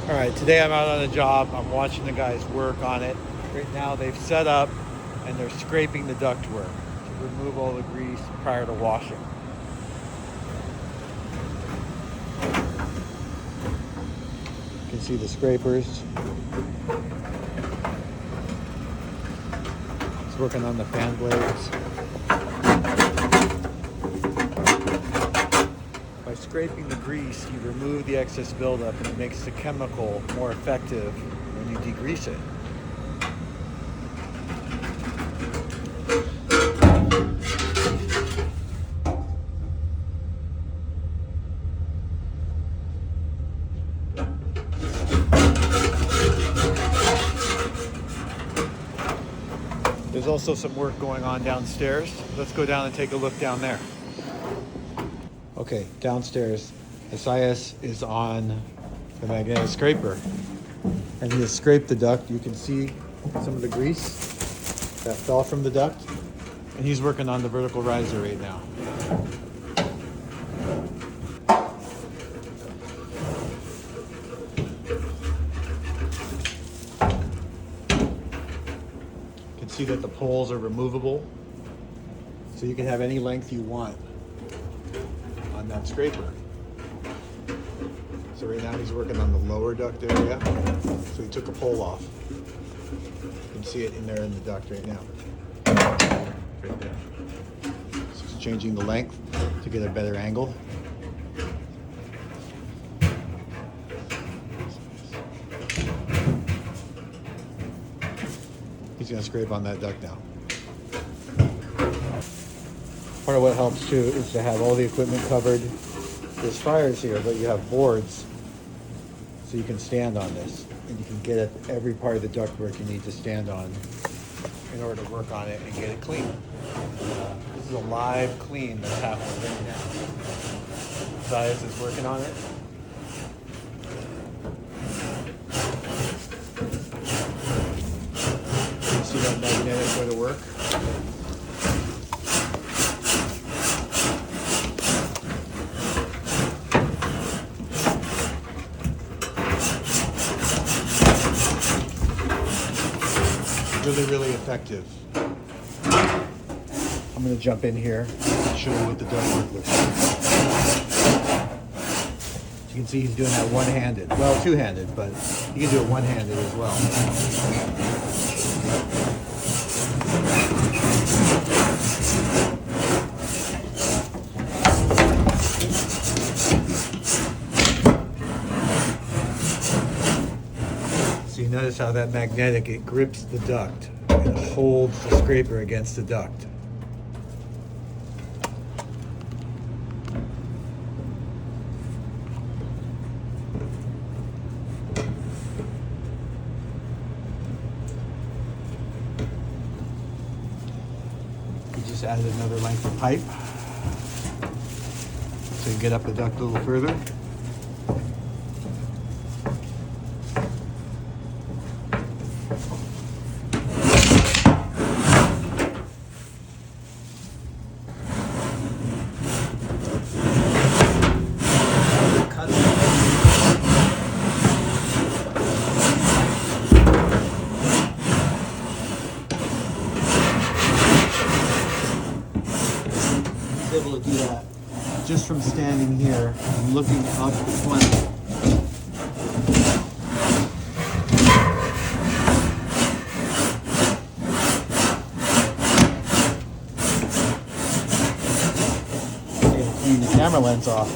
All right, today I'm out on a job. I'm watching the guys work on it. Right now they've set up and they're scraping the ductwork to remove all the grease prior to washing. You can see the scrapers. It's working on the fan blades. By scraping the grease, you remove the excess buildup and it makes the chemical more effective when you degrease it. There's also some work going on downstairs. Let's go down and take a look down there. Okay, downstairs, Esaias is on the magnetic scraper and he has scraped the duct. You can see some of the grease that fell from the duct, and he's working on the vertical riser right now. You can see that the poles are removable, so you can have any length you want on that scraper. So right now he's working on the lower duct area. So he took a pole off. You can see it in there in the duct right now. Right there. So he's changing the length to get a better angle. He's gonna scrape on that duct now. Part of what helps too is to have all the equipment covered. There's fryers here, but you have boards, so you can stand on this, and you can get at every part of the ductwork you need to stand on in order to work on it and get it clean. This is a live clean that's happening right now. Zias is working on it. You see that magnetic go to work? Really effective. I'm going to jump in here and show you what the ductwork looks like. You can see he's doing that one-handed. Well, two-handed, but you can do it one-handed as well. So you notice how that magnetic, it grips the duct and holds the scraper against the duct. You just added another length of pipe so you can get up the duct a little further. Able to do that just from standing here and looking up the front. Able to clean the camera lens off.